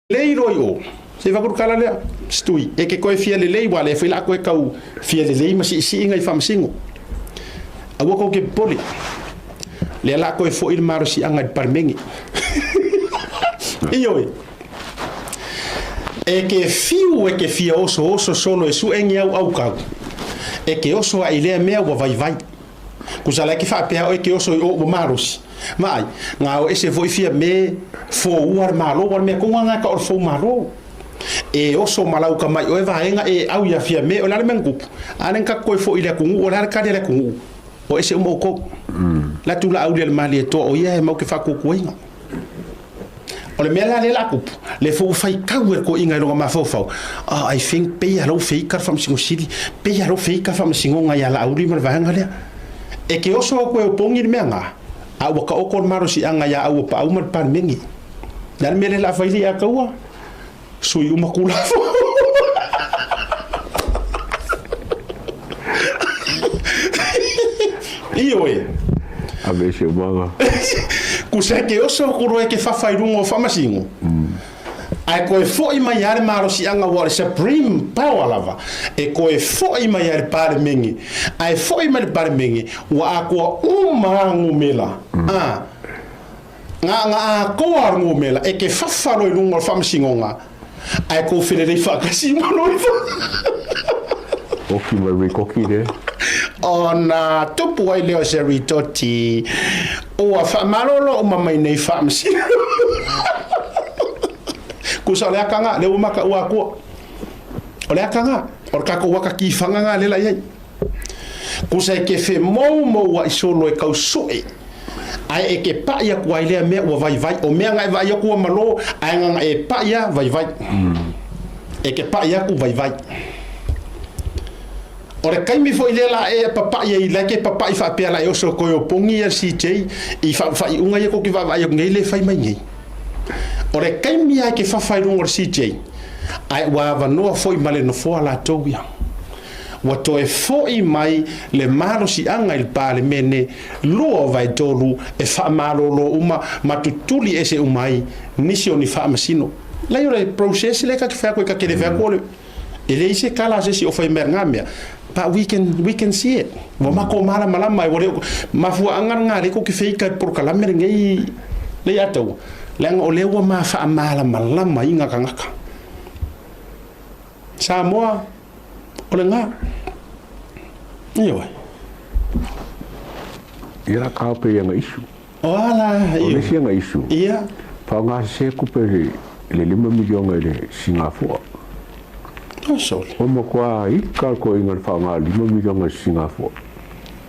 lei roi o se va kala le stui e ke koe fia le lei wale foi la koe kau fia le lei masi si ngai fam singo a wo ke poli le la koe fo il maro si anga parmengi io e ke fiu e ke fia oso solo e su engi au kau e ke oso a ile mea wa vai kusala ki fa pe o ke oso o maros mai nga o ese foi fia me fo war malo war me ko nga ka or fo malo e oso malau ka mai o eva enga e au ya fia me o la mengu anen ka ko fo ile ku o la ka le ku o ese mo ko la tu la au le mali to o ye mo ke fa ku ku inga o le mela le la ku le fo fai ka ko inga lo ma fo fo I think pe ya lo fe ka fam singo sidi pe ya lo fe ka fam singo nga ya la au li ma va nga le e ke oso ko e pongi me nga a waka o kon maro si anga ya au pa au man pan mengi dan mele la faili ya kawa sui uma kula io e ave se manga kusa ke oso ko e ke fa fairungo fa masingo ai ko e foi mai ar maro si anga wa supreme power lava e ko e foi mai ar par mengi ai foi mai par mengi wa ko umangu mela nga ko arngu mela e ke fa falo lungo fam singonga ai ko fele dei fa kasi mo o ki mai ko ki de ona tupu ai leo se ritoti o fa malolo o mamai nei fam si kusa le akanga le umaka ua ko ole akanga or ka ko waka ki fanga nga le la ye kusa ke fe mo wa solo e kausui ai e ke pa ya ko ile me o vai o me nga vai ko malo ai nga e pa ya vai e ke pa ya ko vai ore kai mi foi le la e papa ya ile ke papa i fa pe la yo so ko yo pongi ya CJ i fa i unga ye ko ki va yo ngele fai mai ngi ore kai mi ai ke fa fai ngor CJ ai wa va no foi male no fo ala tobia wa to e foi mai le malo si anga il pale mene lo vai tolu e fa malo lo uma matutuli ese umai nisi oni fa masino la yo le process le ka fa ko ka ke le fa ko le ele ise kala se o foi mergamia but we can see it wa mako mala mala mai wo ma fu anga ngale ko ke fe ka por kala mer ngai le ato lang o lewa ma fa mala mala mai nga kangaka Samoa o nga iyo ira ka pe nga isu ola iyo o nga isu ia pa nga se ku pe le 5 milion le Singapore no sol o mo kwa I ka ko inga fa nga 5 milion le Singapore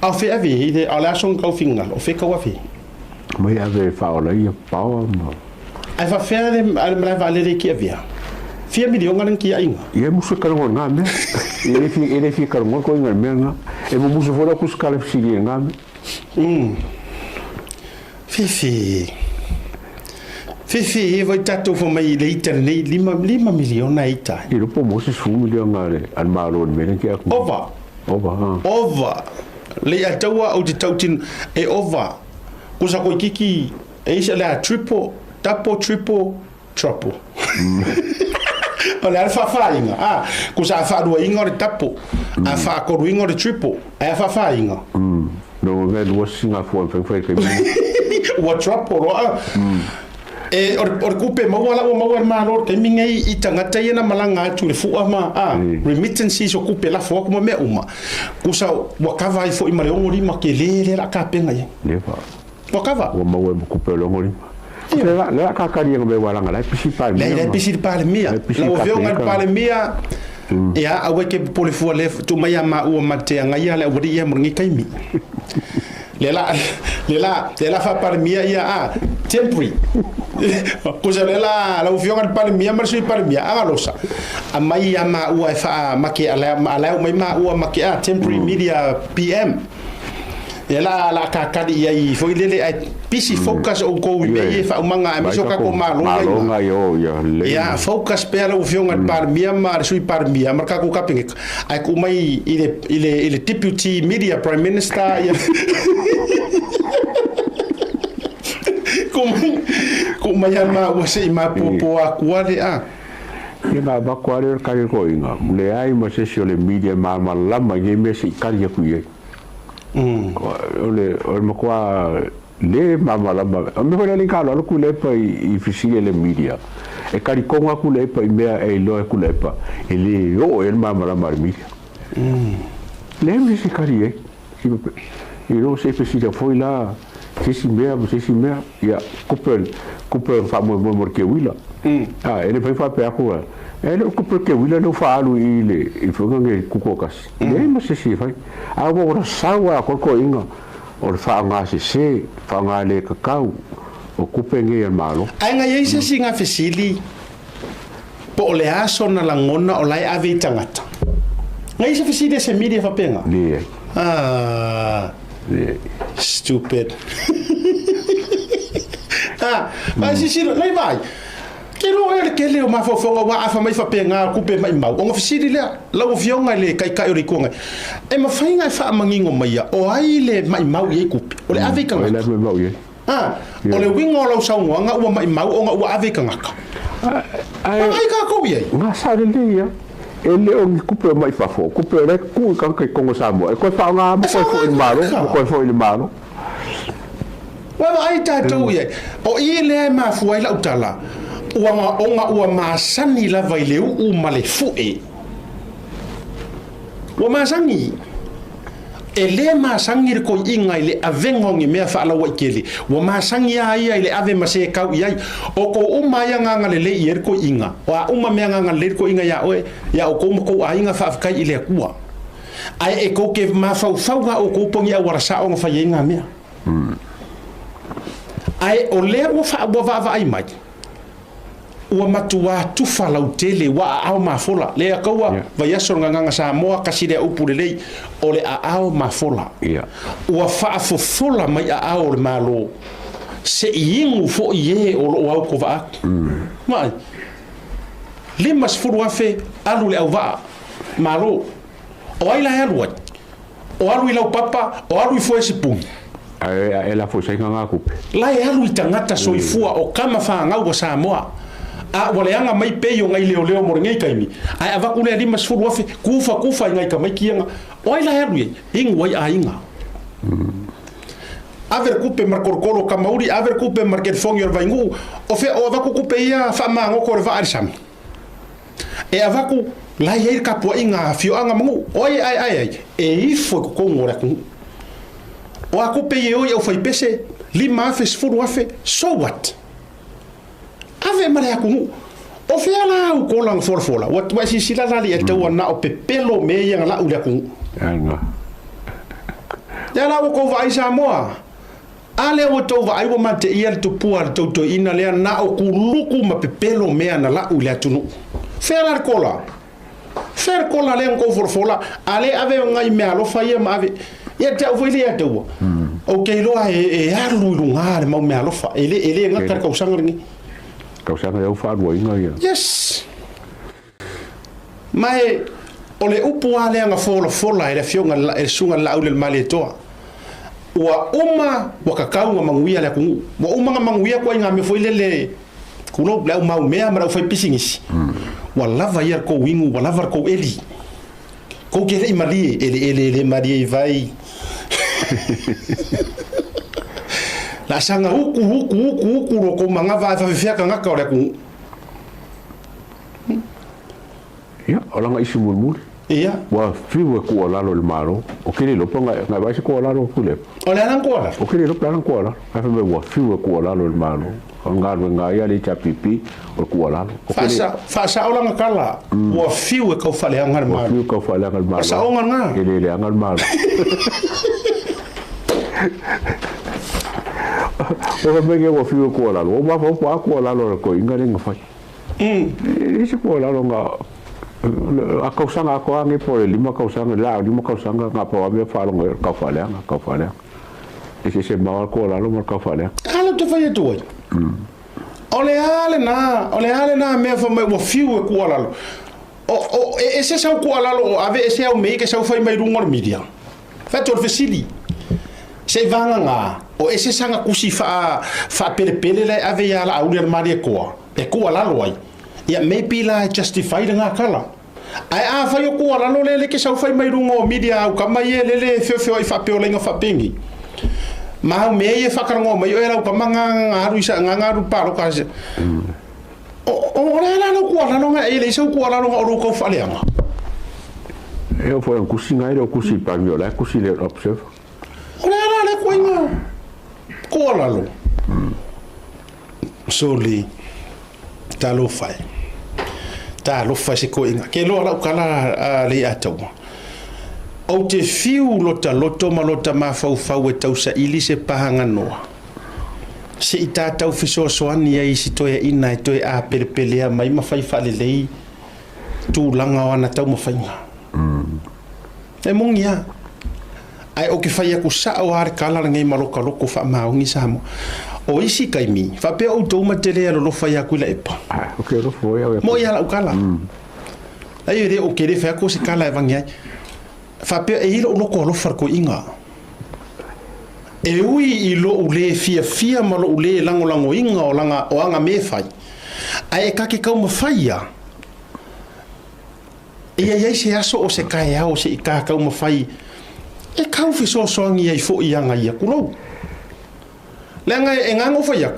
a fe avi ide ala son ka fingal o fe ka wa fi mai ave fa ola ia pa ma ai fa fe al mra valere ki avia 4 milion ngan ki ainga ia musu ka ngo nga me ele fi ka ngo ko inga me nga e mo musu fora ku skala fi nga me Fifi vai tato fo mai le internet 5 milion na ita i lo po mo se 1 milion ngale al malo me ke aku over le atawa o te tautin e over kusa ko kiki e isa la triple Olha fa fainga kusa fa do inga de tapo a fa ko inga de triple a fa fainga no ve do Singapore fe ke what triple e or kupe mo wala malo ke mingai I tangata ina malanga tu le fu ama remittances o kupe la fo ko me uma kusa wakava fo I mare ngori makele la ka penga ye leva wakava o mo kupe lo ngori le ka ka ri ngbe wala ngala principal le principal mia la o veo ngal pale mia ya awe ke pole fu le tu mai ma o mate nga ya le wori ya murngi kaimi le la fa pale mia ya temporary kusa la o veo ngal pale mia mar sui pale mia losa amai ya ma o fa make ala mai ma o make temporary media PM ela la ka ya I foi lele ai pisi focus o ko me fa manga a miso ka ko malonga yo ya focus pela o fionga par Myanmar sui par Myanmar ka ko kaping ai ko mai ile deputy media prime minister ya ko mai ma o se ma popo a kuale a Ia ba kuale kare ko inga le ai ma se le media ma lama nge me si kari ya kuye ole ma kwa le ma lama me ko le ka lo ku le pa I fisi le media e kari ko nga ku le pa I me e lo ku le pa ele o el ma lama media le me si kari e I no se fisi da foi la se mea ia kuper fa mo ke wila ele vai fa pe ako ele kuper ke wila no fa alu ile I fonga nge kukokas ele ma se fai a ora sawa ko inga o fa nga se fa nga le kakau o kupe nge malo ai nga ye se singa fesili po le aso na langona o lai ave tangata nga se fesili se media fa penga le stupid. Mas sisiro lai vai. Kero ke le ma fo wa afa mai fa penga ku pe mai mau. Onga fisiri le la o fionga le kai ori konga. E ma fainga fa mangingo mai o ai le mai mau ye ku. O le ave kanga. Le mai mau ye. O le wingo lo saunga nga o mai mau onga o ave kanga. Ai ka ko ye. Nga sa le ya. Ele o kupe mai fa fo kupe le ku kan kai kongo samo e ko fa nga mo ko fo il malo wa ai ta to ye o ile ma fu ai la utala o ma sani la vai le u male fu e o ma sani ele ma sangi ko inga ile avengo ngi me fa la wa kele o ma sangi ai ile ave ma se ka ai o ko o ma ya nga le yer ko inga wa o ma me nga le ko inga ya o ko ai nga fa ka ile kuwa ai e ko ke ma fa ga o ko pongi a wara sa o fa yenga me ai o le o fa va ai mai o matua tu fa la utele wa au ma fola le ka wa va ya so nga sa mo ka si le upu le o le au ma fola o fa fo fola mai au le malo se ingu fo ye o au ko va mai le mas furu afe alu le au va malo o ai la alu o alu ila papa o alu fo ese pum ela fo sai nga ku la alu tangata so ifua o kama fa nga o sa moa a wala anga mai peyo ngai leo mo ngai kaimi ai ava ku le mas furu afe kufa ngai ka mai kianga o ai la alu ing wai ainga aver kupe markorkolo kamauri aver kupe market fongyor vaingu o fe o ava ku kupe ia fa ma ngoko va arsam e ava ku la ye ka po inga fio anga mangu oi ai e ifo ko ngora ku o a kupe ye o fai pese lima fe furu afe so what ave mare aku o fe ala u ko lang forfola wat wa si sila la li to na o pepelo me yang la u la ku anga ya la ko vai sa moa ale o to vai o mate ia to puar to ina le na o kuluku ma pepelo me na la u la tunu fer kola le ko forfola ale ave ngai me alo fa ye ma ave ia te o ile ia te o ke lo e alu lunga ma me alo fa ele nga ka usanga ngi ka usanga eu fa do inga ia yes mai ole upu ale nga fola ele fionga e sunga la ule male toa wa uma wa kakau nga manguia le ku wa uma nga manguia ko nga me foi lele kuno blau mau mea mara foi pisingis wa lava ia ko wingu wa lava ko eli ko ke le mali ele mari vai la sanga huku ro ko manga va fa fia ka ngaka ore ku ya ola nga isi mulmul ia wa fiwe ko la lo maro o kile lo ponga nga ba ko la lo kule ola nan ko la o kile lo plan ko la fa me wa fiwe ko la lo maro nga ia le chapipi o ko la o kile fa sa ola nga kala wa fiwe ko fa le ngar maro fiwe ko fa le ngar maro sa o nga kile le ngar maro o me ke wa fiwe ko la o ma fa ko la lo ko inga nga fa isi ko la lo nga a kausanga ko ange por lima kausanga nga po ave falo ka fale ese se ma ko la lo ka fale ala to fa yeto ole ale na me fa me wo fiu ko la lo o ese sa ko la lo ave ese au me ke sa fa mai rungor media fa to fesili se vanga nga o ese sanga kusi fa pele le ave ya la aulia mari ko e ko la loi ya maybe la justify nga kala ai a fa yo ko la le ke sa fa mai rungo media ka mai le fe ai fa pe o lenga fa pingi ma me e fa karango mai o era ka manga ngaru isa ngaru pa ro ka se o la no ko la no nga e le so ko la no o ko fa le nga e foi un kusi ngai ro kusi pa mi la kusi le observe Ora le coinga. Colalo. Soli. Talo fai. Talo fai se coinga. Que lo la kala le ato. O te fiu lota loto malota ma fau e tau sa ili se pahanga noa. Se i tātau fiso soani ai si toe ina e toe a pelepelea mai ma fai fale lei tu langa wana tau ma fainga. E mongia. Ai o ke fai aku sa o har kala ngai maloka loko fa maungi samo o isi kai mi fa pe o to matele lo fai aku la epa o ke lo foi mo ya la kala ai re o ke re fa ko si kala vangai fa pe e lo loko lo far ko inga e ui i lo ule fia malo ule lango inga o langa o anga me fai ai ka ke kau ma fai ya e se aso o se kai o se ka kau ma fai e kau fi so songi ai fo ianga ia kulo lenga e ngango fo ia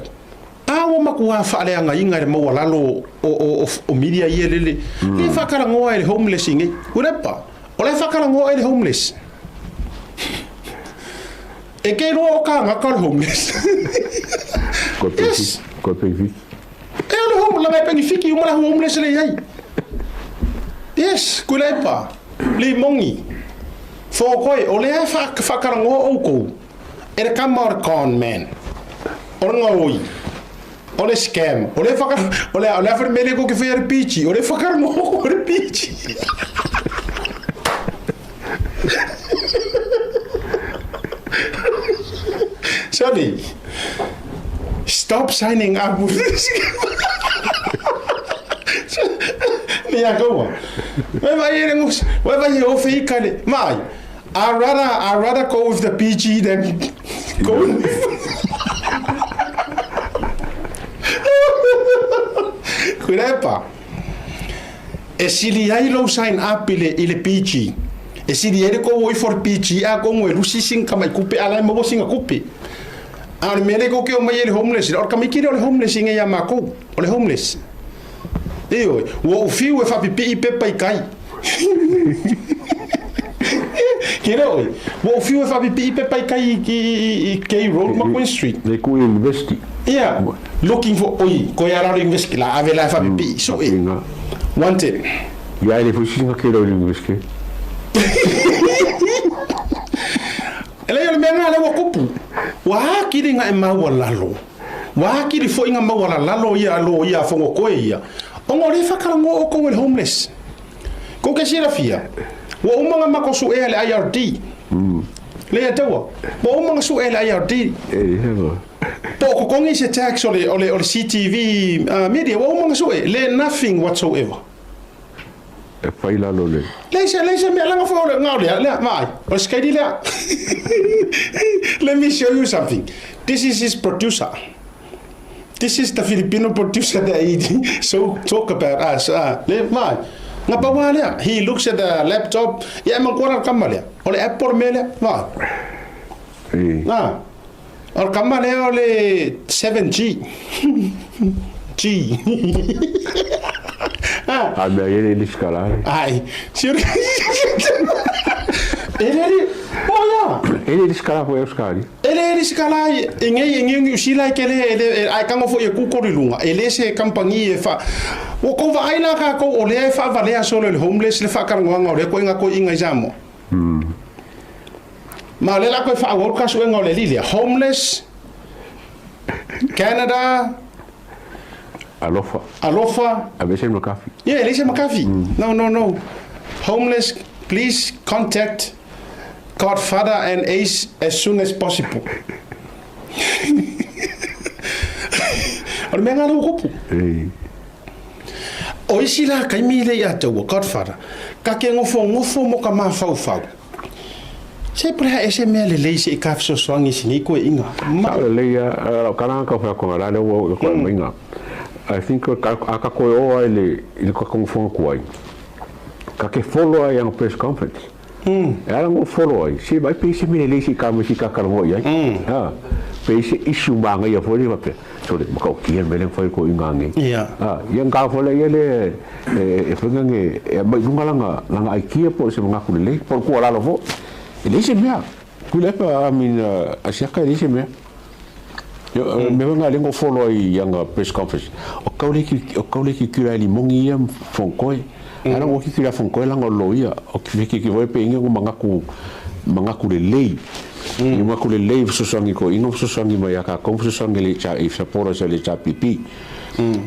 awo makua fa ale anga inga mo wala lo o media ia lele e fa kara ngo ai homeless inge urepa ole fa kara ngo ai homeless e ke ro ka nga ka homeless ko pe vi e ole homeless la pe fiki uma la homeless le ai yes kulepa li mongi Fokoi, ole e whakarango o kou. Ere kamar con man. Ora ngoi. Ole scam. Ole afar mele ko ke fer pichi. Ole whakarango o pichi. Sorry. Stop signing up with this. Mia go. Where vai o fica ali? Mai. I'd rather go with the PG than go. Kurepa. E sili ai lo sign up ile PG. E sili ele ko voi for PG a ko mo lusi sing kama kupe ala mo singa kupe. Ar mele ko ke o mai ele homeless. Or kama kiri ole homeless inga ya mako. Ole homeless. Eo, o fiu e fa pipi pepa i kai. Kero, o fiu e fa pipi pepa i kai i K Road McQueen Street. They go investi. Yeah, looking for ko ya ra investi la ave la fa pipi. So wanted. Ya ele fusinga ke ro investi. Ele yo menga le wo kupu. Wa kiringa e ma wala lo. Wa kiri fo inga ma wala lalo ia fongo ko ia. Ongo le whakarango o ko homeless. Ko ke sira fia. Wa umanga mako su e le IRD. Le atawa. Wa umanga su e le IRD. Po ko kongi se tax ole CTV media wa umanga su e le nothing whatsoever. E fai la lo le. Leise me langa fo le ngau le mai. O skedi le. Let me show you something. This is his producer. This is the Filipino producer that he talk about us. He looks at the laptop. Yeah, man, what are kamale? Ole Apple mele, ma. Or kamale ole 7G. G. Ah, beh, ele scalare. Ai, sure. Ele scala foi os cari. Ele scala inge usila que ele ai kango fo e kukorilunga. Ele se kampangi e fa. O ko va ai la ka ko ole fa vale a solo el homeless le fa karanga ole ko inga ko inga jamo. Ma le la ko fa work ka so inga ole lilia homeless Canada Alofa. Abese McAfee. Yeah, Lisa McAfee. No. Homeless, please contact Godfather and Ace as soon as possible. Or menga no kopu. O isi la kai mi le ya te Godfather. Ka ke ngofo mo ka ma fau. Se pra ese me le se ka so swangi sini ko inga. Ma le ya kana ka fa ko la le wo ko inga. I think ka ko o ile ko ko fon ko ai. Ka ke follow ai ang press conference. Era ngo follow ai. Se vai pe se me le se ka mo si ka mo ai. Ha. Pe se issue manga ya fo ni va pe. So le ko ki me le foi ko inga ngi. Ah, yang ka fo le ele e fa nge e ba dunga langa ai ki po se manga ku le por ko la lo fo. Ele se mea. Kule pa mina asiaka ele se mea. Yo me venga lengo follow yang press conference. O kaule ki kira li mongi ia fonkoi. Ana o ki kira fonkoi langa loia. O ki voi pe inga manga ku le lei. Ni ma ku le lei so sangi ko ingo so sangi mai aka ko so sangi le cha if sapora se le cha pipi.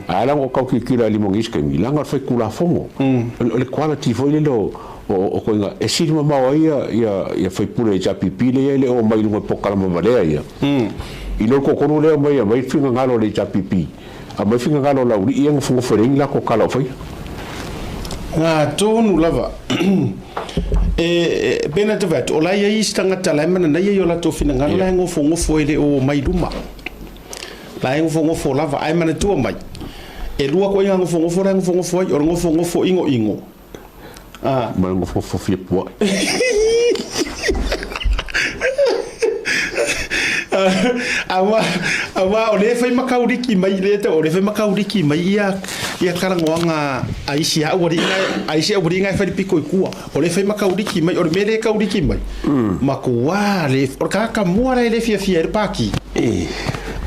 Ala o ka ki kira li mongi ska mi langa foi kula fongo. Le quality foi le lo o ko inga e siri ma ia foi pure cha pipi le ele o mai lunga pokala ma valea ia. I lo ko kono le mai finga ngalo le cha pipi. A mai finga ngalo la uri ia fungo fereng la ko kala foi. Tonu lava. Bena te vat, o la ia istanga tala mana na ia yola to fina ngalo la ngofo ele o mai luma. La ngofo lava ai mana tu mai. E lua ko inga ngofo ai o ngofo ingo. Ah, ma ngofo flipo. Awa o le fai makauriki mai le te o le fai makauriki mai ia karangoanga aisia wari ngai fai piko ikua o le fai makauriki mai o le mele kauriki mai makua le o ka mua le fia paki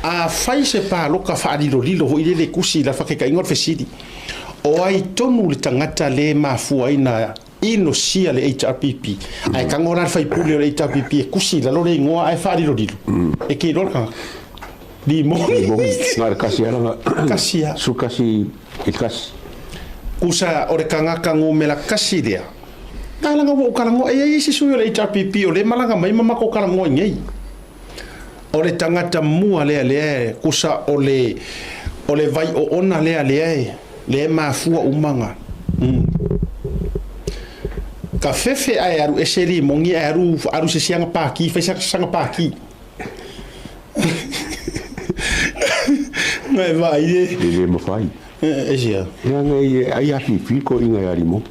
a fai se pa loka fa lilo ho ile le kusi la fa ka ingor fesidi o ai tonu le tangata le mafua ina ino sia le HRPP ai kangora fai pule le HRPP e kusi la lore ngoa ai fa lilo e ke lorka di mo ngar kasia su kasi ikas usa ore kanga kango mela kasi dia kalanga wo kalango e isi su le HRPP o le malanga mai mama ko kalango ngei ore tangata mua le kusa ole vai o ona le mafua umanga ka fefe ai aru eseri mongi aru se sianga paki fe sanga paki ngai vai le mo fai sia ngai ai afi fiko inga yari mo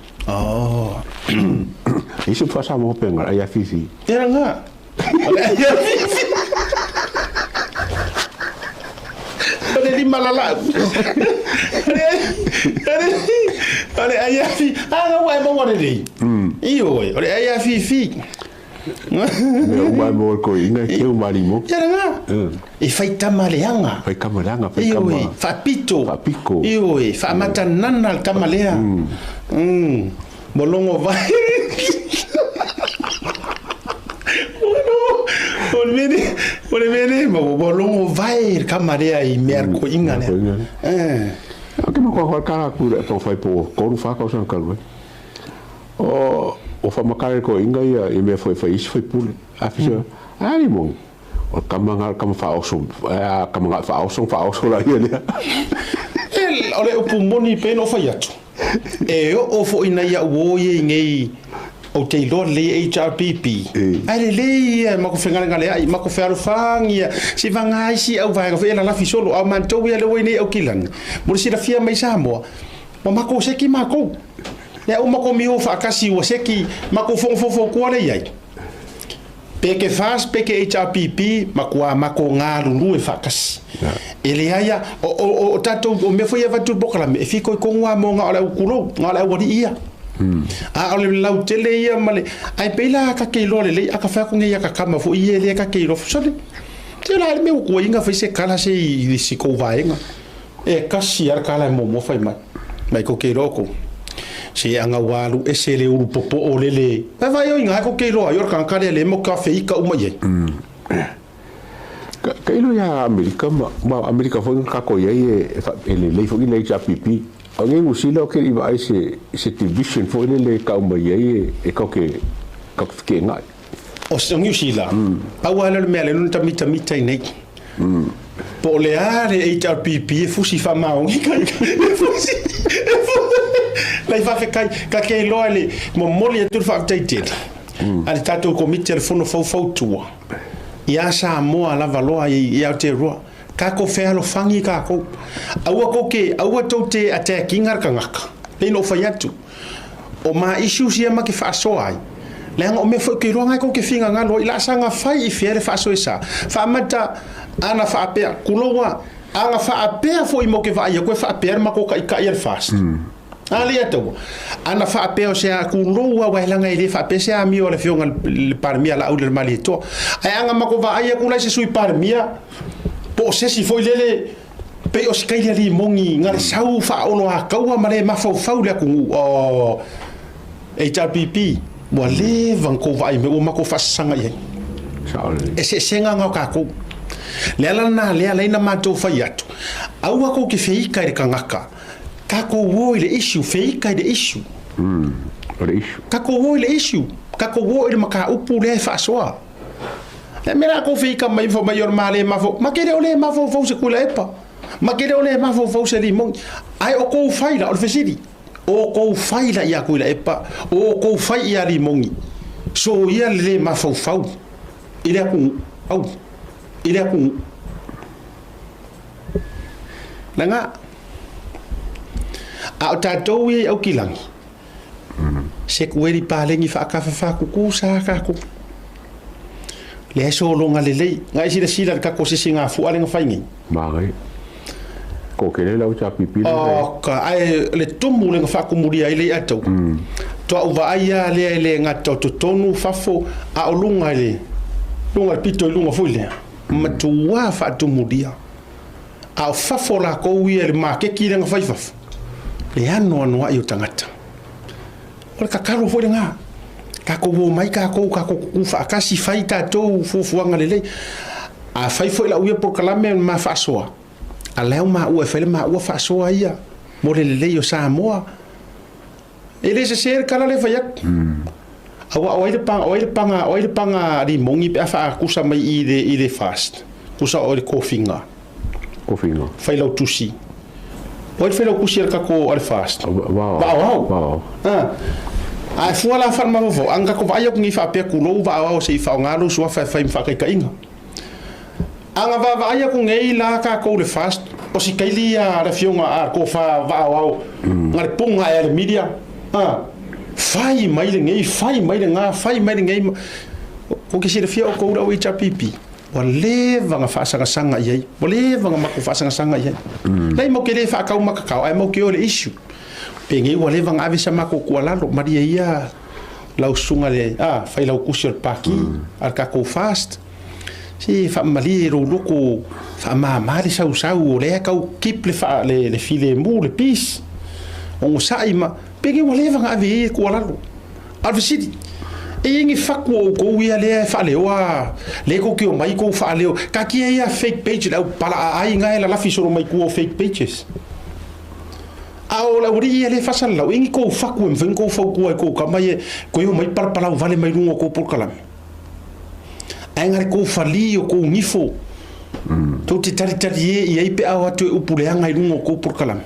isso fasa mo penga ai afi era nga ole di malala ole ai afi wa mo wona dei io ole ai afi meu mai mo ko inga ke o marimo era nga e fai tamaleanga fa pito io fa matanana al tamalea bolongo vai Olvede, bolongo vai camarea e merco inga ne. Ke mo ko ka ku to fai po ko fa ka san kalwe. O fa makare ko inga ia e me foi pule. Afisa. Ai mo. O kamanga kam fa oso. Kamanga fa oso la ia. Ole o pumoni pe no fai atu. E o fo ina ia wo ye ngei o te lor le HRPP ai le ma ko fenga ngale ai ma ko feru fangia si vanga si au vai ko fe la fi solo au man to ia le wini au kilan mo si la fia mai samo ma ko se ki ma ko le o ma ko mi o fa kasi o se ki ma ko fo ko le ai peke fas peke HRPP ma ko ngalu e fa kasi ele aya o tato o me foi ava tu bokala me fiko ko ngwa mo nga o kulo ngala wori ia a ole lau tele ia male ai pela ka ke lole le aka fa ko ngia ka kama fo ie le ka ke lo sole te la me ko inga fa se kala se i si ko vaenga e kasi ar kala mo fai mai ko ke roko se anga walu e se le uru popo o le vai o inga ko ke lo ayor kan kale le mo ka fe ika uma ye ka ilo ya Amerika fo ka ko ye e le fo ile HRPP Ange musila ke iba ai se division fo le ka uma ye e ka ke ngai o se musila awala le mele non tamita nei po le are HRPP fusi fa mau fusi lai fa fe kai ka ke lo ale mo moli tu fa updated ale tatou komiti ale fono faufautua ia sa moa lava loa i Aotearoa ka ko fe alofangi ka ko aua ko ke aua tau te attacking arkangaka le no fa yatu o ma issue sia ma ke fa so ai le ngo me fo ke ronga ko ke finga ngalo ila sanga fai i fiere fa so esa fa mata ana fa pe kulowa anga fa pe fo i mo ke va ia ko fa pe ma ko ka ia fast ali ato ana fa pe o se kulowa wa langa ile fa pe se ami o le fionga le parmia la au le malito ai anga ma ko va ia kula se sui parmia po se si foi lele pe o skai ali mongi ngare sau fa ono a kaua mare ma fau le ku o HRPP mo le van ko vai me o ma ko fa sanga ye e se senga nga ka ko le ala na le ala ina ma to fa yatu au ko ke fei ka re kangaka ka ko wo ile issue fei ka de issue o le issue ka ko wo ile issue ka ko wo ile maka upu le fa soa le mera ko fei ka mai fo mai or male ma fo ma ke le ole ma fo se kula epa ma ke le ole ma fo se limon ai o ko faila o fesidi o ko faila ya kula epa o ko fai ya limongi so ia le ma fo ile ku au ile ku langa a tatou i au kilangi se kueri palengi fa ka fa ku sa ka ku le so longa le le ngai sila ka ko singa fu ale ngafaingi mai ko ke le lau cha pipi o ka ai le tumu le fa ku muri ai le ato to au va ia le ngato to tonu fafo a olunga le lunga pito lunga fuile ma tu wa fa tu mudia a fafo la ko wi le ma ke ki le ngafaifa le ano no ai tangata o ka karo fo nga ka ko wo mai ka ko fa ka si fai ta to fu anga le a fai fo la wi por kalame ma fa soa a leo ma u fele ma u fa soa ia mo le yo sa moa ele se ser kala le fayak awa oile panga di mongi pe fa kusa mai i de fast kusa o kofinga fai lo tusi o fai lo kusi ka ko al fast wow ai fu ala fa ma vo anga ko vai ngi fa pe ku lo va o se fa ngalo so fa ka inga anga va vai ku ngai la ka ko le fast o si kai a la fionga a ko fa va o ngar punga e media fai mai le ngai fai mai le nga fai mai le ngai ko ke se fia o ko ura HRPP o le vanga fa sanga ye o le vanga ma ko fa sanga ye dai mo ke le fa ka ma ka ai mo ke o le issue pe ngai o le vanga ave sama ko la lo maria ia la usunga le fai la kusi paki al ka ko fast si fa mali ro loko fa ma mali sa o le ka keep le fa le file mu le pis on sai ma pege o le vanga ave ko la lo al visidi e ingi faku o ko ia le fa le wa le ko ki o mai ko fa le ka ki ia fake page la pala ai nga la fi so mai ko fake pages ao la uri le fa sal la ingi ko faku en ven ko fa ko ka mai ko yo mai par pala vale mai lungo ko por kala ai ko fa li o ko ngifo to te tari e ai pe awa to upule anga lungo ko por kala